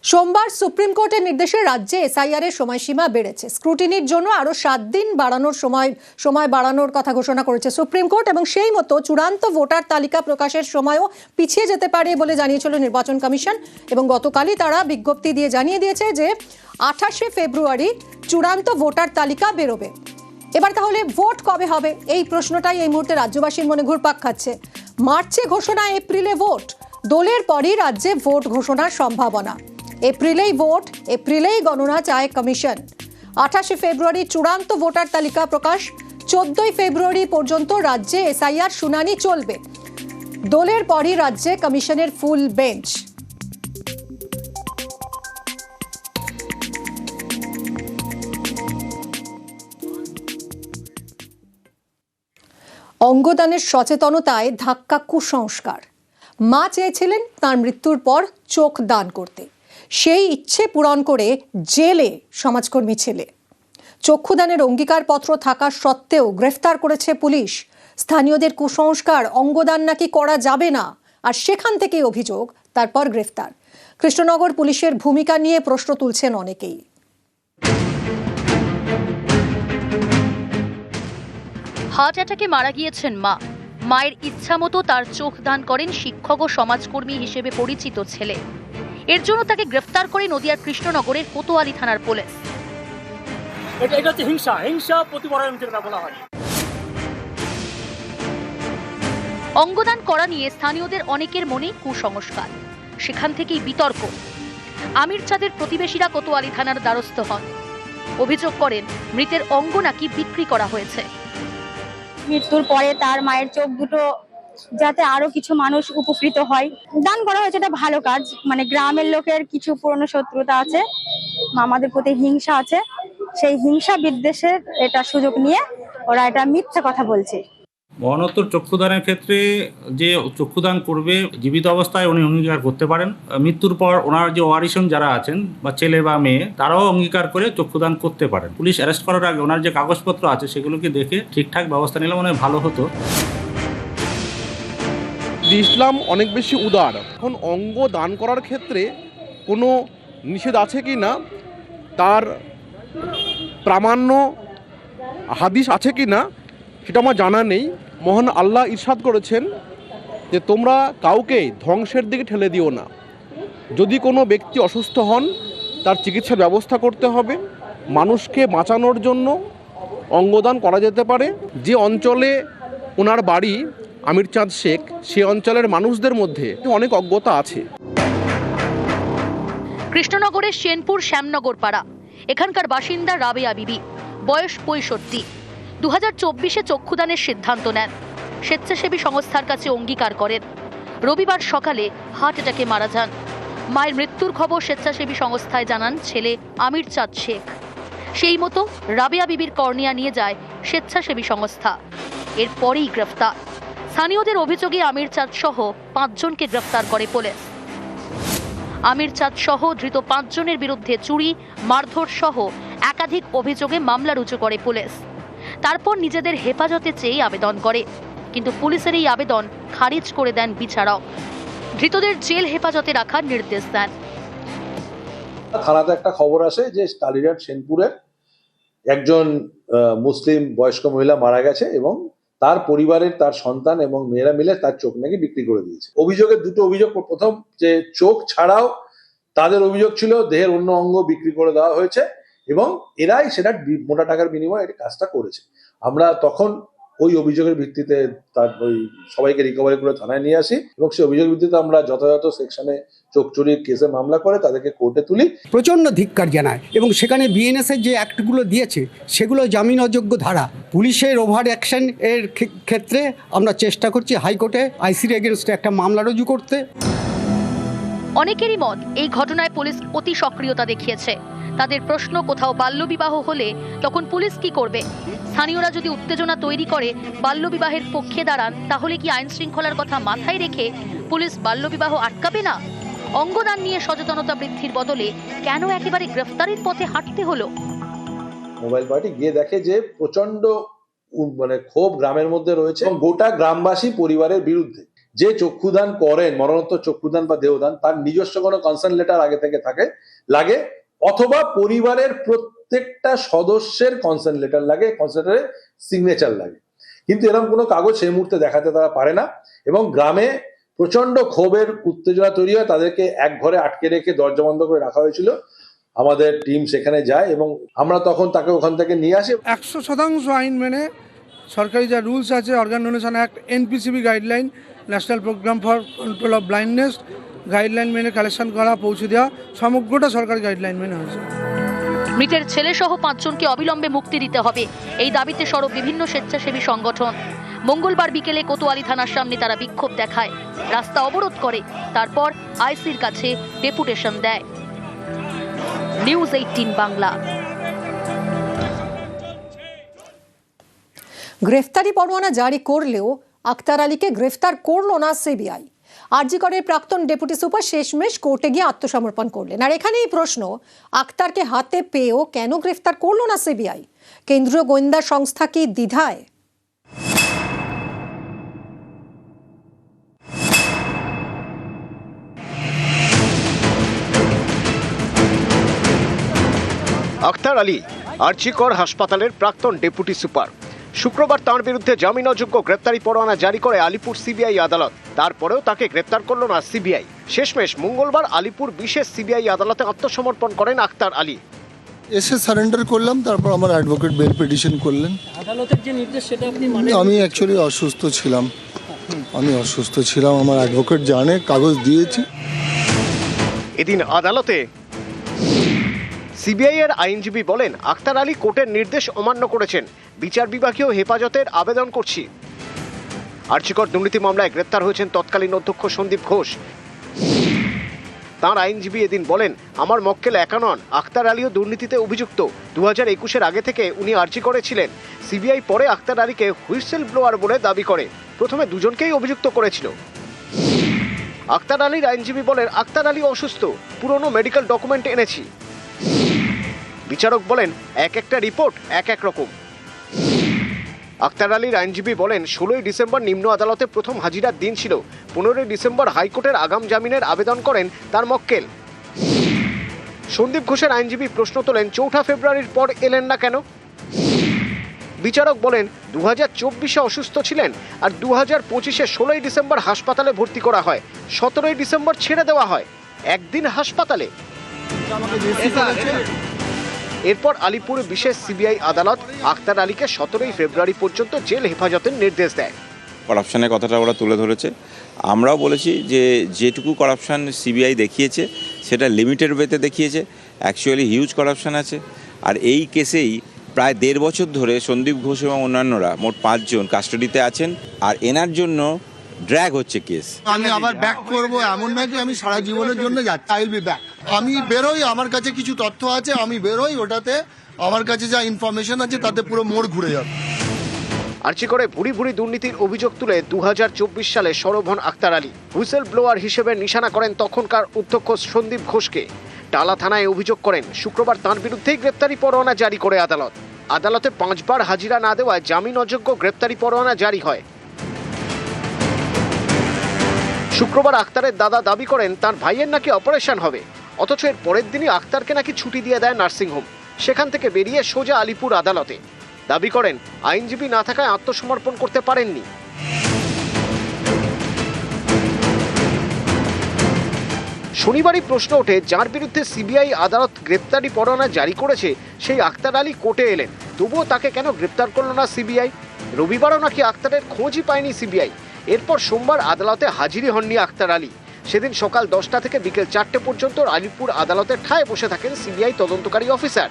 সোমবার সুপ্রিম কোর্টের নির্দেশে রাজ্যে এসআইআর এর সময়সীমা বেড়েছে। স্ক্রুটিনির জন্য আরো 7 দিন বাড়ানোর সময় বাড়ানোর কথা ঘোষণা করেছে সুপ্রিম কোর্ট এবং সেই মতো চূড়ান্ত ভোটার তালিকা প্রকাশের সময়ও পিছিয়ে যেতে পারে বলে জানিয়েছিল নির্বাচন কমিশন। এবং গতকালই তারা বিজ্ঞপ্তি দিয়ে জানিয়ে দিয়েছে যে 28শে ফেব্রুয়ারি চূড়ান্ত ভোটার তালিকা বেরোবে। এবার তাহলে ভোট কবে হবে এই প্রশ্নটাই এই মুহূর্তে রাজ্যবাসীর মনে ঘুরপাক খাচ্ছে। মার্চে ঘোষণা, এপ্রিলে ভোট, দোলের পরই রাজ্যে ভোট ঘোষণার সম্ভাবনা। এপ্রিলেই ভোট, এপ্রিলেই গণনা চায় কমিশন। 28শে ফেব্রুয়ারি চূড়ান্ত ভোটার তালিকা প্রকাশ, 14ই ফেব্রুয়ারি পর্যন্ত রাজ্যে এসআইআর শুনানি চলবে। দোলের পরই রাজ্যে কমিশনের ফুল বেঞ্চ। অঙ্গদানের সচেতনতায় ধাক্কা কুসংস্কার। মা চেয়েছিলেন তার মৃত্যুর পর চোখ দান করতে, সেই ইচ্ছে পূরণ করে জেলে সমাজকর্মী ছেলে। চক্ষুদানের অঙ্গীকারপত্র থাকা সত্ত্বেও গ্রেফতার করেছে পুলিশ। স্থানীয়দের কুসংস্কার, অঙ্গদান নাকি করা যাবে না, আর সেখান থেকেই অভিযোগ, তারপর গ্রেফতার। কৃষ্ণনগর পুলিশের ভূমিকা নিয়ে প্রশ্ন তুলছেন অনেকেই। হার্ট অ্যাটাকে মারা গিয়েছেন মা। মায়ের ইচ্ছা মতো তার চোখ দান করেন শিক্ষক ও সমাজকর্মী হিসেবে পরিচিত ছেলে। এর জন্য তাকে গ্রেফতার করে নদিয়ার কৃষ্ণনগরের কোতোয়ালি থানার পুলিশ। এটা হচ্ছে হিংসা প্রতিপরায়ণ যেটা বলা হয়। অঙ্গদান করা নিয়ে স্থানীয়দের অনেকের মনেই কুসংস্কার, সেখান থেকেই বিতর্ক। আমির চাঁদের প্রতিবেশীরা কোতোয়ালি থানার দ্বারস্থ হন। অভিযোগ করেন মৃতের অঙ্গ নাকি বিক্রি করা হয়েছে। মৃত্যুর পরে তার মায়ের চোখ দুটো যাতে আরো কিছু মানুষ উপকৃত হয়, দান করা হয়েছে। এটা ভালো কাজ। মানে গ্রামের লোকের কিছু পুরনো শত্রুতা আছে, আমাদের প্রতি হিংসা আছে, সেই হিংসা বিদ্বেষের এটা সুযোগ নিয়ে ওরা এটা মিথ্যা কথা বলছে। মরণোত্তর চক্ষুদানের ক্ষেত্রে যে চক্ষুদান করবে জীবিত অবস্থায় উনি অঙ্গীকার করতে পারেন। মৃত্যুর পর ওনার যে ওয়ারিশন যারা আছেন বা ছেলে বা মেয়ে, তারাও অঙ্গীকার করে চক্ষুদান করতে পারেন। পুলিশ অ্যারেস্ট করার আগে ওনার যে কাগজপত্র আছে সেগুলোকে দেখে ঠিকঠাক ব্যবস্থা নিলে মনে হয় ভালো হতো। ইসলাম অনেক বেশি উদার। এখন অঙ্গ দান করার ক্ষেত্রে কোনো নিষেধ আছে কি না, তার প্রামাণ্য হাদিস আছে কি না সেটা আমার জানা নেই। মহান আল্লাহ ইরশাদ করেছেন যে তোমরা কাউকে ধ্বংসের দিকে ঠেলে দিও না। যদি কোনো ব্যক্তি অসুস্থ হন তার চিকিৎসার ব্যবস্থা করতে হবে। মানুষকে বাঁচানোর জন্য অঙ্গদান করা যেতে পারে। যে অঞ্চলে ওনার বাড়ি আমির চাঁদ শেখ, সে অঞ্চলের মানুষদের মধ্যে অনেক অজ্ঞতা আছে। কৃষ্ণনগরের সেনপুর শ্যামনগর পাড়া, এখানকার বাসিন্দা রাবেয়া বিবি, বয়স 65। 2024-এ চক্ষুদানের সিদ্ধান্ত নেন। স্বেচ্ছাসেবী সংস্থার কাছে অঙ্গীকার করেন। রবিবার সকালে হার্ট অ্যাটাকে মারা যান। মায়ের মৃত্যুর খবর স্বেচ্ছাসেবী সংস্থায় জানান ছেলে আমির চাঁদ শেখ। সেই মতো রাবেয়া বিবির কর্নিয়া নিয়ে যায় স্বেচ্ছাসেবী সংস্থা। এরপরেই গ্রেফতার। স্থানীয়দের অভিযোগে আমির চাঁদ সহ 5 জনকে গ্রেফতার করে পুলিশ। আমির চাঁদ সহ ধৃত 5 জনের বিরুদ্ধে চুরি, মারধর সহ একাধিক অভিযোগে মামলা রুজু করে পুলিশ। তারপর নিজেদের হেফাজতে চেয়ে আবেদন করে, কিন্তু পুলিশের এই আবেদন খারিজ করে দেন বিচারক। ধৃতদের জেল হেফাজতে রাখার নির্দেশ দেন। থানাতে একটা খবর আসে যে কালীঘাট সেনপুরের একজন মুসলিম বয়স্ক মহিলা মারা গেছে এবং তার পরিবারের, তার সন্তান এবং মেয়েরা মিলে তার চোখ নাকি বিক্রি করে দিয়েছে। অভিযোগের দুটো অভিযোগ। প্রথম, যে চোখ ছাড়াও তাদের অভিযোগ ছিল দেহের অন্য অঙ্গ বিক্রি করে দেওয়া হয়েছে এবং এরাই সেটা মোটা টাকার বিনিময়ে এই কাজটা করেছে। আমরা তখন ওই অভিযোগের ভিত্তিতে তার ওই সবাইকে রিকভারি করে থানায় নিয়ে আসি এবং সেই অভিযোগের ভিত্তিতে আমরা যথাযথ সেকশনে চোখ চুরির কেসে মামলা করে তাদেরকে কোর্টে তুলি। প্রচণ্ড ধিক্কার জানায় এবং সেখানে বিএনএসের যে অ্যাক্টগুলো দিয়েছে সেগুলো জামিন অযোগ্য ধারা। পুলিশের ওভার অ্যাকশন এর ক্ষেত্রে আমরা চেষ্টা করছি হাইকোর্টে আইসির এগেনস্টে একটা মামলা রুজু করতে। অনেকেরই মত, এই ঘটনায় পুলিশ অতি সক্রিয়তা দেখিয়েছে। তাদের প্রশ্ন, কোথাও বাল্যবিবাহ হলে তখন পুলিশ কি করবে? স্থানীয়রা যদি উত্তেজনা তৈরি করে বাল্যবিবাহের পক্ষে দাঁড়ান, তাহলে কি আইন শৃঙ্খলার কথা মাথায় রেখে পুলিশ বাল্যবিবাহ আটকাবে না? অঙ্গদান নিয়ে সচেতনতা বৃদ্ধির বদলে কেন একেবারে গ্রেফতারির পথে হাঁটতে হলো? মোবাইল পার্টি গিয়ে দেখে যে প্রচন্ড ক্ষোভ গ্রামের মধ্যে রয়েছে এবং গোটা গ্রামবাসী পরিবারের বিরুদ্ধে। যে চক্ষুদান করেন, মরণোত্তর চক্ষুদান বা দেহদান, তার নিজস্ব কোনো কনসার্ন লেটার আগে থেকে লাগে, অথবা পরিবারের প্রত্যেকটা সদস্যের কনসার্ন লেটার লাগে, কনসার্ন লেটারে সিগনেচার লাগে। কিন্তু এরকম কোনো কাগজ সেই মুহূর্তে দেখাতে তারা পারে না, এবং গ্রামে প্রচন্ড ক্ষোভের উত্তেজনা তৈরি হয়। তাদেরকে এক ঘরে আটকে রেখে দরজা বন্ধ করে রাখা হয়েছিল। আমাদের টিম সেখানে যায় এবং আমরা তখন তাকে ওখান থেকে নিয়ে আসি। 100% আইন মেনে সরকারি যা রুলস আছে, organ donation act, NPCB guideline, national programme for control of blindness guideline মেনে কালেকশন করা, পৌঁছে দেওয়া, সমগ্রটা সরকারি গাইডলাইন মেনে হয়েছে। মৃতের ছেলে সহ 5 জনকে অবিলম্বে মুক্তি দিতে হবে, এই দাবিতে সরব বিভিন্ন স্বেচ্ছাসেবী সংগঠন। মঙ্গলবার বিকেলে কোতোয়ালি থানার সামনে তারা বিক্ষোভ দেখায়, রাস্তা অবরোধ করে, তারপর আইসির কাছে ডেপুটেশন দেয়। নিউজ 18 বাংলা। গ্রেফতারি পরোয়ানা জারি করলেও আক্তার আলীকে গ্রেফতার করলো না সিবিআই। আরজি করের প্রাক্তন ডেপুটি সুপার শেষমেশ কোর্টে গিয়ে আত্মসমর্পণ করলেন। আর এখানেই প্রশ্ন, আক্তারকে হাতে পেয়েও কেন গ্রেফতার করলো না সিবিআই? কেন্দ্রীয় গোয়েন্দা সংস্থা কি দ্বিধায়? আক্তার আলী আরজি কর হাসপাতালের প্রাক্তন ডেপুটি সুপার। শুক্রবার তাঁর বিরুদ্ধে জামিন অযোগ্য গ্রেপ্তারি পরোয়ানা জারি করে আলিপুর সিবিআই আদালত। তারপরেও তাকে গ্রেপ্তার করল না সিবিআই। শেষমেশ মঙ্গলবার আলিপুর বিশেষ সিবিআই আদালতে আত্মসমর্পণ করেন আক্তার আলী। এসে সারেন্ডার করলাম, তারপর আমার অ্যাডভোকেট বেল পিটিশন করলেন। আদালতের যে নির্দেশ সেটা আপনি আমি অ্যাকচুয়ালি অসুস্থ ছিলাম, আমার অ্যাডভোকেট জানে, কাগজ দিয়েছি। এদিন আদালতে সিবিআই এর আইনজীবী বলেন, আক্তার আলী কোর্টের নির্দেশ অমান্য করেছেন, বিচার বিভাগীয় হেফাজতের আবেদন করছি। আরজি কর দুর্নীতি মামলায় গ্রেপ্তার হয়েছেন তৎকালীন অধ্যক্ষ সন্দীপ ঘোষ। তাঁর আইনজীবী এদিন বলেন, আমার মক্কেল একা নন, আক্তার আলীও দুর্নীতিতে অভিযুক্ত। 2021-এর আগে থেকে উনি আরজি করেছিলেন। সিবিআই পরে আক্তার আলীকে হুইসেল ব্লোয়ার বলে দাবি করে। প্রথমে দুজনকেই অভিযুক্ত করেছিল। আক্তার আলীর আইনজীবী বলেন, আক্তার আলী অসুস্থ, পুরনো মেডিকেল ডকুমেন্ট এনেছি। বিচারক বলেন, এক একটা রিপোর্ট এক এক রকম। আক্তার আলীর আইনজীবী বলেন, 16ই ডিসেম্বর নিম্ন আদালতে প্রথম হাজিরার দিন ছিল। 15ই ডিসেম্বর হাইকোর্টের আগাম জামিনের আবেদন করেন তার মক্কেল। সন্দীপ ঘোষের আইনজীবী প্রশ্ন তোলেন, 4 ফেব্রুয়ারির পর এলেন না কেন? বিচারক বলেন, 2024-এ অসুস্থ ছিলেন, আর 2025-এ 16ই ডিসেম্বর হাসপাতালে ভর্তি করা হয়, 17ই ডিসেম্বর ছেড়ে দেওয়া হয়, একদিন হাসপাতালে। এরপর আলিপুর বিশেষ সিবিআই আদালত আক্তার আলীকে 17ই ফেব্রুয়ারি পর্যন্ত জেল হেফাজতের নির্দেশ দেয়। করাপশনের কথাটা ওরা তুলে ধরেছে। আমরাও বলেছি যে যেটুকু করাপশন সিবিআই দেখিয়েছে সেটা লিমিটেড ওয়েতে দেখিয়েছে, অ্যাকচুয়ালি হিউজ করাপশন আছে। আর এই কেসেই প্রায় 1.5 বছর ধরে সন্দীপ ঘোষ এবং অন্যান্যরা মোট 5 জন কাস্টাডিতে আছেন, আর এনার জন্য ড্র্যাগ হচ্ছে কেস। আমি আবার ব্যাক করব এমন নয় যে আমি সারা জীবনের জন্য যাচ্ছি। I will be back. আমি বেরোই, আমার কাছে কিছু তথ্য আছে, আমি বেরোই, ওটাতে আমার কাছে যা ইনফরমেশন আছে তাতে পুরো মোড় ঘুরে যাবে। আরজি করে ভুরি ভুরি দুর্নীতির অভিযোগ তুলে 2024 সালে সরব হন আক্তার আলী। হুইসেল ব্লোয়ার হিসেবে নিশানা করেন তখনকার অধ্যক্ষ সন্দীপ ঘোষকে। টালা থানায় অভিযোগ করেন। শুক্রবার তাঁর বিরুদ্ধেই গ্রেপ্তারি পরোয়ানা জারি করে আদালত। আদালতে 5 বার হাজিরা না দেওয়ায় জামিন অযোগ্য গ্রেপ্তারি পরোয়ানা জারি হয়। শুক্রবার আক্তারের দাদা দাবি করেন তার ভাইয়ের নাকি অপারেশন হবে, অথচ এর পরের দিনই আক্তারকে নাকি ছুটি দিয়ে দেয় নার্সিংহোম। সেখান থেকে বেরিয়ে সোজা আলিপুর আদালতে। দাবি করেন আইনজীবী না থাকায় আত্মসমর্পণ করতে পারেননি। শনিবারই প্রশ্ন ওঠে, যার বিরুদ্ধে সিবিআই আদালত গ্রেপ্তারি পরোয়ানা জারি করেছে সেই আক্তার আলী কোর্টে এলেন, তবুও তাকে কেন গ্রেপ্তার করল না সিবিআই? রবিবারও নাকি আক্তারের খোঁজই পায়নি সিবিআই। এরপর সোমবার আদালতে হাজিরি হননি আক্তার আলী। সেদিন সকাল 10টা থেকে বিকেল 4টে পর্যন্ত আলিপুর আদালতের ঠায় বসে থাকেন সিবিআই তদন্তকারী অফিসার।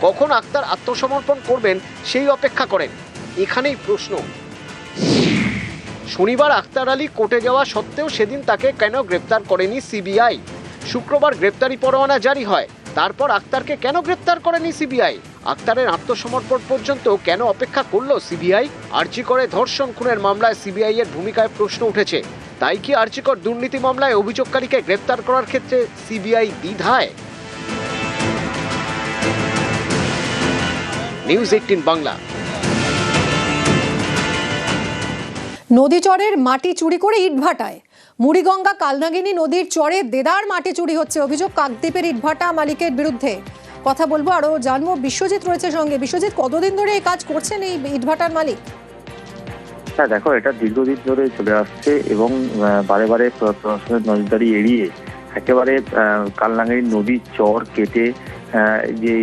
কখন আক্তার আত্মসমর্পণ করবেন সেই অপেক্ষা করেন। এখানেই প্রশ্ন, শনিবার আক্তার আলী কোর্টে যাওয়া সত্ত্বেও সেদিন তাকে কেন গ্রেপ্তার করেনি সিবিআই? শুক্রবার গ্রেপ্তারি পরোয়ানা জারি হয়, তারপর আক্তারকে কেন গ্রেপ্তার করেনি সিবিআই? আক্তারের আত্মসমর্পণ পর্যন্ত কেন অপেক্ষা করলো সিবিআই? আরজি করে ধর্ষণ খুনের মামলায় সিবিআই এর ভূমিকায় প্রশ্ন উঠেছে। তাই কি আরজি কর দুর্নীতি মামলায় অভিযোগকারীকে গ্রেপ্তার করার ক্ষেত্রে সিবিআই দ্বিধায়? নিউজ 18 বাংলা। নদীচরের মাটি চুরি করে ইটভাটায় মুড়িগঙ্গা কালনাগিনী নদীর চরে দেদার মাটি চুরি হচ্ছে, অভিযোগ কাকদ্বীপের ইটভাটা মালিকের বিরুদ্ধে। কথা বলবো, আরো জানবো। বিশ্বজিৎ রয়েছে সঙ্গে। বিশ্বজিৎ, কতদিন ধরে এই কাজ করছেন এই ইটভাটার মালিক? হ্যাঁ দেখো, এটা দীর্ঘদিন ধরে চলে আসছে এবং বারে বারে প্রশাসনের নজরদারি এড়িয়ে একেবারে কালনাগিনী নদীর চর কেটে যে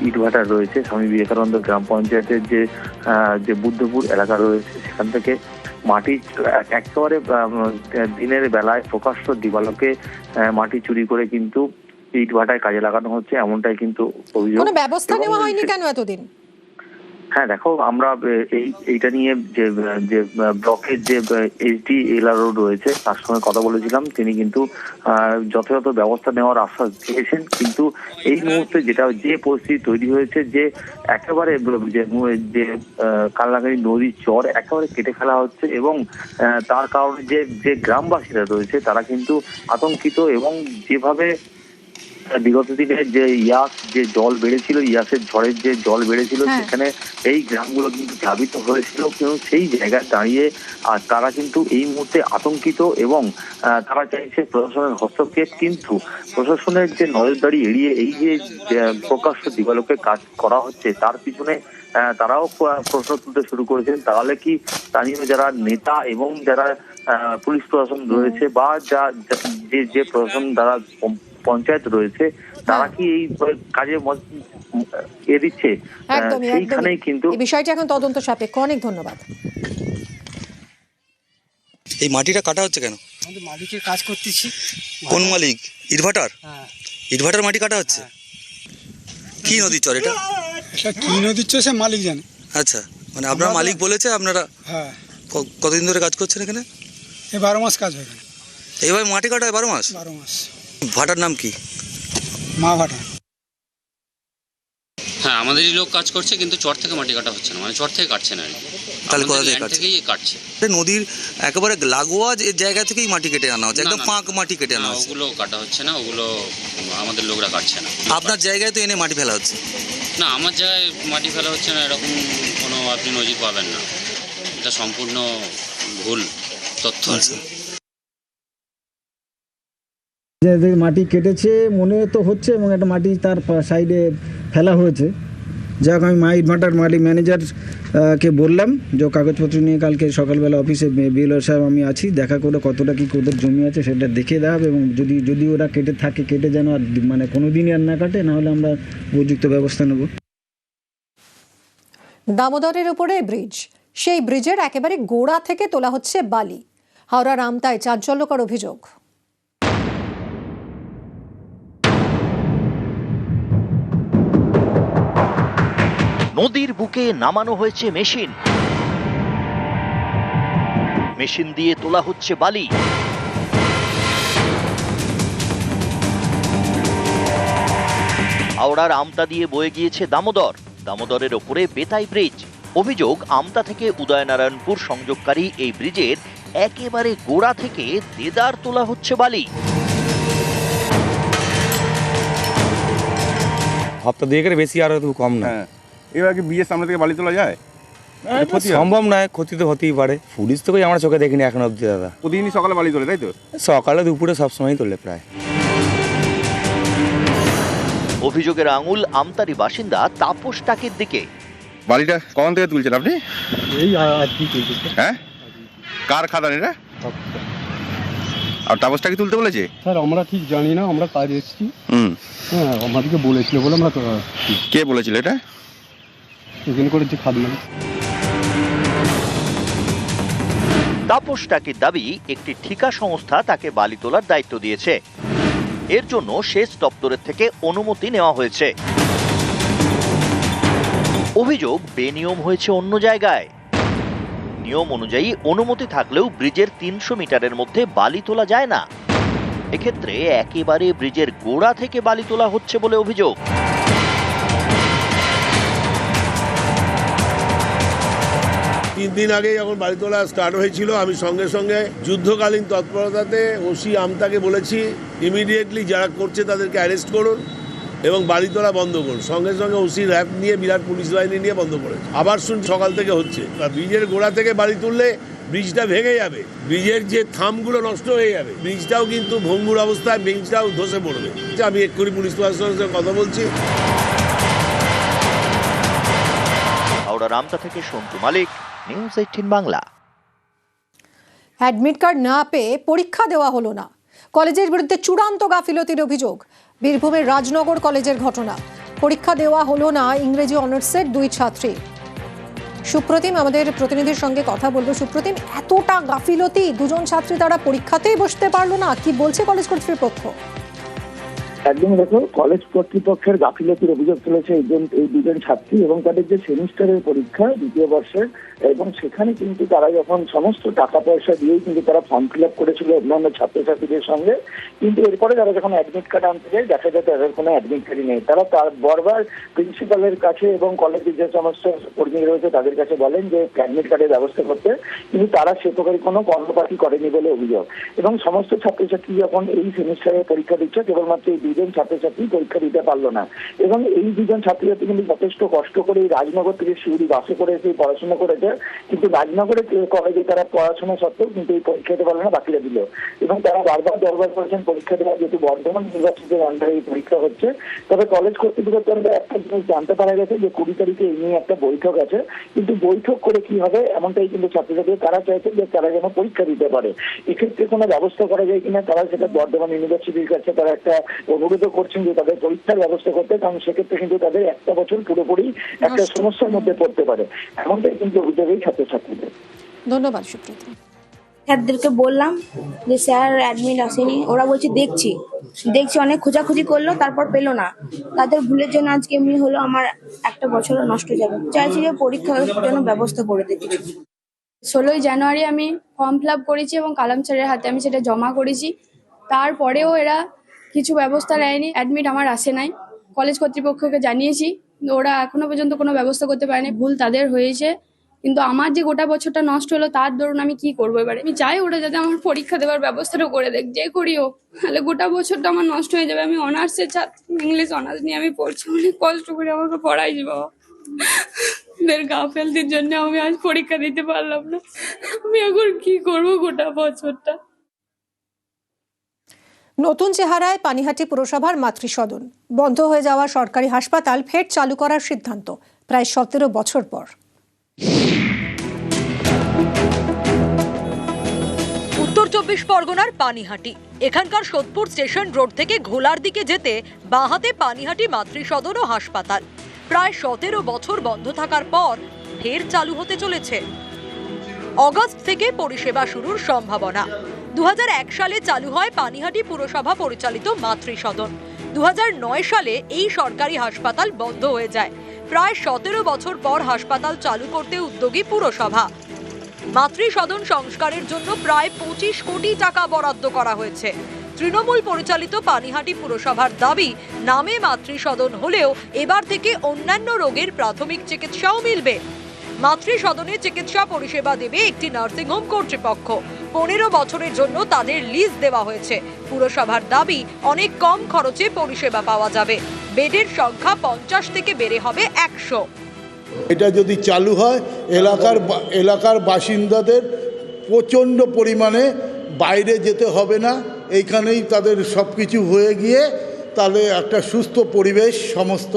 ইটভাটা রয়েছে স্বামী বিবেকানন্দ গ্রাম পঞ্চায়েতের যে বুদ্ধপুর এলাকা রয়েছে, সেখান থেকে মাটি একেবারে দিনের বেলায় প্রকাশ্য দিবালোকে মাটি চুরি করে কিন্তু ইটভাটায় কাজে লাগানো হচ্ছে, এমনটাই কিন্তু অভিযোগ। কোনো ব্যবস্থা নেওয়া হয়নি কেন এতদিন? হ্যাঁ দেখো, আমরা এইটা নিয়ে যে ব্লকের যে এইচডি এলআর রয়েছে তার সঙ্গে কথা বলেছিলাম। তিনি কিন্তু যথাযথ ব্যবস্থা নেওয়ার আশ্বাস দিয়েছেন, কিন্তু এই মুহূর্তে যে পরিস্থিতি তৈরি হয়েছে, যে একেবারে যে কালনাগিনী নদীর চর একেবারে কেটে ফেলা হচ্ছে এবং তার কারণে যে গ্রামবাসীরা রয়েছে তারা কিন্তু আতঙ্কিত এবং যেভাবে বিগত দিনে যে জল বেড়েছিল, ইয়াসের ঝড়ের যে জল বেড়েছিল, সেখানে এই গ্রামগুলো কিন্তু প্লাবিত হয়েছিল। কিন্তু সেই জায়গায় দাঁড়িয়ে তারা কিন্তু এই মুহূর্তে আতঙ্কিত এবং তারা চাইছে প্রশাসনের হস্তক্ষেপ, কিন্তু প্রশাসনের যে নজরদারি এড়িয়ে এই যে প্রকাশ্য দিবালোকে কাজ করা হচ্ছে তার পিছনে তারাও প্রশ্ন তুলতে শুরু করেছেন। তাহলে কি স্থানীয় যারা নেতা এবং যারা পুলিশ প্রশাসন রয়েছে বা যে প্রশাসন দ্বারা পঞ্চায়েত রয়েছে, তারা কি এই কাজে দিচ্ছে? সেইখানেই কিন্তু বিষয়টি এখন তদন্ত সাপেক্ষ। অনেক ধন্যবাদ। এই মাটিটা কাটা হচ্ছে কেন? আমাদের মালিকের কাজ করতেছি। কোন মালিক? ইটভাটার? ইটভাটার মাটি কাটা হচ্ছে? কি নদীর চর এটা? কি নদীর চর সে মালিক জানে। আচ্ছা, মানে আপনার মালিক বলেছে আপনারা? হ্যাঁ। কতদিন ধরে কাজ করছেন এখানে? এই 12 মাস কাজ হয়। এইভাবে মাটি কাটা হয় 12 মাস? 12 মাস। ভাটার নাম কি? মা ভাটা। হ্যাঁ, আমাদেরই লোক কাজ করছে, কিন্তু চর থেকে মাটি কাটা হচ্ছে না, মানে চর থেকে কাটছে না। তাহলে কোথা থেকে কাটছে? নদীর একেবারে লাগোয়া জায়গা থেকেই মাটি কেটে আনা হচ্ছে, একদম ফাঁক মাটি কেটে আনা হচ্ছে। ওগুলো কাটা হচ্ছে না, ওগুলো আমাদের লোকরা কাটছে না। আপনার জায়গায় তো এনে মাটি ফেলা হচ্ছে? না, আমার জায়গায় মাটি ফেলা হচ্ছে না, এরকম কোনো আপনি নজির পাবেন না। এটা সম্পূর্ণ ভুল তথ্য। মাটি কেটেছে মনে তো হচ্ছে এবং একটা মাটি তার সাইডে ফেলা হয়েছে। যাক, আমি ইটভাটার মালিক ম্যানেজারকে বললাম যে কাগজপত্র নিয়ে কালকে সকালবেলা অফিসে বিএলও সাহেব আমি আছি, দেখা করে কতটা কি ওদের জমি আছে সেটা দেখে দেওয়া হবে এবং যদি ওরা কেটে যেন আর মানে কোনো দিনই আর না কাটে, নাহলে আমরা উপযুক্ত ব্যবস্থা নেব। দামোদরের উপরে ব্রিজ, সেই ব্রিজের একেবারে গোড়া থেকে তোলা হচ্ছে বালি। হাওড়ার আমতায় চাঞ্চল্যকর অভিযোগ। নদীর বুকে নামানো হয়েছে মেশিন দিয়ে তোলা হচ্ছে বালি। হাওড়ার আমতা দিয়ে বয়ে গিয়েছে দামোদরের ওপরে বেতাই ব্রিজ। অভিযোগ, আমতা থেকে উদয়নারায়ণপুর সংযোগকারী এই ব্রিজের একেবারে গোড়া থেকে দেদার তোলা হচ্ছে বালি। হপ্তা দুয়েকের বেশি আর কম না। এবার কি ব্রিজের সামনে থেকে বালি তোলা যায়? সম্ভব নয়, ক্ষতি তো হতেই পারে। পুলিশ তো আমরা চোখে দেখিনি এখন অব্দি দাদা। প্রতিদিনই সকালে বালি তোলে, তাই তো? সকালে দুপুরে সবসময় তোলে প্রায়। অভিযোগের আঙুল আমতারি বাসিন্দা তাপস টাকির দিকে। বালিটা কখন থেকে তুলছেন আপনি? এই আজকে তুলছে। হ্যাঁ, কার খাদান এটা? আর তাপসটা কি তুলতে বলেছে? স্যার আমরা ঠিক জানি না, আমরা কাজ এসেছি। হ্যাঁ, আমাদেরকে বলেছিল বলে আমরা। কে বলেছিল এটা? এখানে করেছে খাদনা। তাপস টাকির দাবি, একটি ঠিকা সংস্থা তাকে বালি তোলার দায়িত্ব দিয়েছে। এর জন্য সেচ দপ্তরের থেকে অনুমতি নেওয়া হয়েছে। অভিযোগ, বেনিয়ম হয়েছে অন্য জায়গায়। নিয়ম অনুযায়ী অনুমতি থাকলেও ব্রিজের 300 মিটারের মধ্যে বালি তোলা যায় না। এক্ষেত্রে একেবারে ব্রিজের গোড়া থেকে বালি তোলা হচ্ছে বলে অভিযোগ। 3 দিন আগে যখন বালি তোলা স্টার্ট হয়েছিল, আমি সঙ্গে সঙ্গে যুদ্ধকালীন তৎপরতাতে ওসি আমতাকে বলেছি ইমিডিয়েটলি যারা করছে তাদেরকে অ্যারেস্ট করুন এবং বাড়ি তোলা বন্ধ করুন। সঙ্গে সঙ্গে ওসি র্যাব নিয়ে বিরাট পুলিশ বাহিনী নিয়ে বন্ধ করেছে। আবার শুন সকাল থেকে হচ্ছে। ব্রিজের গোড়া থেকে বাড়ি তুললে ব্রিজটা ভেঙে যাবে, ব্রিজের যে থামগুলো নষ্ট হয়ে যাবে, ব্রিজটাও কিন্তু ভঙ্গুর অবস্থায়, ব্রিজটাও ধসে পড়বে। আমি এক্ষুনি পুলিশ প্রশাসনের সঙ্গে কথা বলছি। হাওড়া রামতা থেকে সন্তু মালিক, নিউজ 18 বাংলা। অ্যাডমিট কার্ড না পেয়ে পরীক্ষা দেওয়া হলো না, কলেজের বিরুদ্ধে চূড়ান্ত গাফিলতির অভিযোগ। বীরভূমের রাজনগর কলেজের ঘটনা। পরীক্ষা দেওয়া হলো না ইংরেজি অনার্সের 2 ছাত্রী। সুপ্রতিম আমাদের প্রতিনিধির সঙ্গে কথা বলবো। সুপ্রতিম, এতটা গাফিলতি, 2জন ছাত্রী তারা পরীক্ষাতেই বসতে পারলো না, কি বলছে কলেজ কর্তৃপক্ষ? একদম দেখো, কলেজ কর্তৃপক্ষের গাফিলতির অভিযোগ তুলেছে এই 2জন ছাত্রী এবং তাদের যে সেমিস্টারের পরীক্ষা 2য় বর্ষের, এবং সেখানে কিন্তু তারা যখন সমস্ত টাকা পয়সা দিয়েই কিন্তু তারা ফর্ম ফিল আপ করেছিল অন্যান্য ছাত্রছাত্রীদের সঙ্গে, কিন্তু এরপরে তারা যখন অ্যাডমিট কার্ড আনতে যায় দেখা যায় তাদের কোনো অ্যাডমিট কার্ডই নেই। তারা তার বারবার প্রিন্সিপালের কাছে এবং কলেজের যে সমস্ত কর্মী রয়েছে তাদের কাছে বলেন যে অ্যাডমিট কার্ডের ব্যবস্থা করতে, কিন্তু তারা সে প্রকারের কোনো কর্মপাতি করেনি বলে অভিযোগ। এবং সমস্ত ছাত্রছাত্রী যখন এই সেমিস্টারের পরীক্ষা দিচ্ছে, কেবলমাত্র এই 2জন ছাত্রছাত্রী পরীক্ষা দিতে পারলো না। এবং এই 2জন ছাত্রছাত্রী কিন্তু যথেষ্ট কষ্ট করে এই রাজনগর থেকে শিউরি বাসে করে এসে পড়াশোনা করেছে, কিন্তু রাজনগরের কলেজে তারা পড়াশোনা সত্ত্বেও কিন্তু এই পরীক্ষা দিতে পারলো না, বাকিরা দিল। এবং তারা বারবার দরবার করেছেন পরীক্ষা দেওয়া, যেহেতু বর্ধমান ইউনিভার্সিটির আন্ডারে এই পরীক্ষা হচ্ছে। তবে কলেজ কর্তৃপক্ষের আন্ডারে একটা জিনিস জানতে পারা গেছে যে 20 তারিখে এই নিয়ে একটা বৈঠক আছে, কিন্তু বৈঠক করে কি হবে এমনটাই কিন্তু ছাত্রছাত্রী তারা চাইছে যে তারা যেন পরীক্ষা দিতে পারে। এক্ষেত্রে কোনো ব্যবস্থা করা যায় কিনা তারা সেটা বর্ধমান ইউনিভার্সিটির কাছে তারা একটা অনুরোধও করছেন যে তাদের পরীক্ষার ব্যবস্থা করতে, কারণ সেক্ষেত্রে কিন্তু তাদের একটা বছর পুরোপুরি একটা সমস্যার মধ্যে পড়তে পারে, এমনটাই কিন্তু অভিযোগ এই ছাত্রছাত্রীদের। ধন্যবাদ সুপ্রতিম। স্যারদেরকে বললাম যে স্যার অ্যাডমিট আসেনি, ওরা বলছে দেখছি, অনেক খোঁজাখুঁজি করলো, তারপর পেলো না। তাদের ভুলের জন্য আজকে এমনি হলো, আমার একটা বছরও নষ্ট যাবে। চাইছি যে পরীক্ষার জন্য ব্যবস্থা করে দিতে। 16ই জানুয়ারি আমি ফর্ম ফিল আপ করেছি এবং কালাম স্যারের হাতে আমি সেটা জমা করেছি। তারপরেও এরা কিছু ব্যবস্থা নেয়নি, অ্যাডমিট আমার আসে নাই। কলেজ কর্তৃপক্ষকে জানিয়েছি, ওরা এখনো পর্যন্ত কোনো ব্যবস্থা করতে পারেনি। ভুল তাদের হয়েছে, কিন্তু আমার যে গোটা বছরটা নষ্ট হলো তার দরুন আমি কি করবো এবারে? আমি চাই ওরা যাতে আমার পরীক্ষা দেওয়ার ব্যবস্থাটা করে দেখ, যে করি হোক, তাহলে গোটা বছরটা আমার নষ্ট হয়ে যাবে। আমি অনার্সের ছাত্র, ইংলিশ অনার্স নিয়ে আমি পড়ছি, অনেক কষ্ট করে আমাকে পড়াইছি বাবা। এদের গাফেলতির জন্য আমি আজ পরীক্ষা দিতে পারলাম না। আমি এখন কি করবো গোটা বছরটা? নতুন চেহারায় পানিহাটি পুরসভার মাতৃসদন। বন্ধ হয়ে যাওয়া সরকারি হাসপাতাল ফের চালু করার সিদ্ধান্ত প্রায় 17 বছর পর। উত্তর 24 পরগনার পানিহাটি। এখানকার সোদপুর স্টেশন রোড থেকে ঘোলার দিকে যেতে বাঁহাতে পানিহাটি মাতৃসদন ও হাসপাতাল প্রায় 17 বছর বন্ধ থাকার পর ফের চালু হতে চলেছে। অগস্ট থেকে পরিষেবা শুরুর সম্ভাবনা। 2001 সালে চালু হয় পানিহাটি পুরসভা পরিচালিত মাতৃসদন। 2009 সালে এই সরকারি হাসপাতাল বন্ধ হয়ে যায়। প্রায় 17 বছর পর হাসপাতাল চালু করতে উদ্যোগী পুরসভা। মাতৃসদন সংস্কারের জন্য প্রায় 25 কোটি টাকা বরাদ্দ করা হয়েছে। তৃণমূল পরিচালিত পানিহাটি পুরসভার দাবি, নামে মাতৃসদন হলেও এবার থেকে অন্যান্য রোগের প্রাথমিক চিকিৎসাও মিলবে। মাতৃসদনে চিকিৎসা পরিষেবা দেবে একটি নার্সিংহোম কর্তৃপক্ষ। 15 বছরের জন্য তাদের লিজ দেওয়া হয়েছে। পুরসভার দাবি, অনেক কম খরচে পরিষেবা পাওয়া যাবে। বেডের সংখ্যা 50 থেকে বেড়ে হবে 100। এটা যদি চালু হয় এলাকার বাসিন্দাদের প্রচণ্ড পরিমাণে বাইরে যেতে হবে না, এইখানেই তাদের সব কিছু হয়ে গিয়ে তাহলে একটা সুস্থ পরিবেশ সমস্ত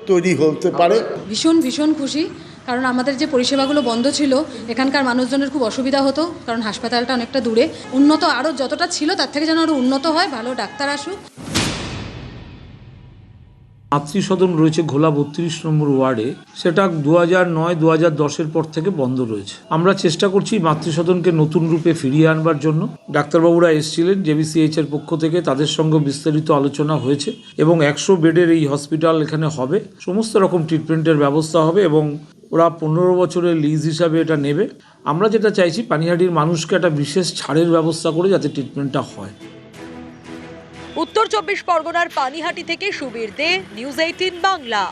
তৈরি হতে পারে। ভীষণ খুশি, কারণ আমাদের যে পরিষেবাগুলো বন্ধ ছিল এখানকার মানুষজনের খুব অসুবিধা হতো, কারণ হাসপাতালটা অনেকটা দূরে। উন্নত আরও যতটা ছিল তার থেকে যেন আরও উন্নত হয়, ভালো ডাক্তার আসুক। মাতৃসদন রয়েছে ঘোলা 32 নম্বর ওয়ার্ডে, সেটা 2009-2010 পর থেকে বন্ধ রয়েছে। আমরা চেষ্টা করছি মাতৃসদনকে নতুন রূপে ফিরিয়ে আনবার জন্য। ডাক্তারবাবুরা এসেছিলেন JBCH এর পক্ষ থেকে, তাদের সঙ্গে বিস্তারিত আলোচনা হয়েছে এবং 100 বেডের এই হসপিটাল এখানে হবে, সমস্ত রকম ট্রিটমেন্টের ব্যবস্থা হবে এবং ওরা 15 বছরের লিজ হিসাবে এটা নেবে। আমরা যেটা চাইছি পানিহাটির মানুষকে একটা বিশেষ ছাড়ের ব্যবস্থা করে যাতে ট্রিটমেন্টটা হয়। উত্তর 24 পরগনার পানিহাটি থেকে সুবীর দে, নিউজ 18 বাংলা।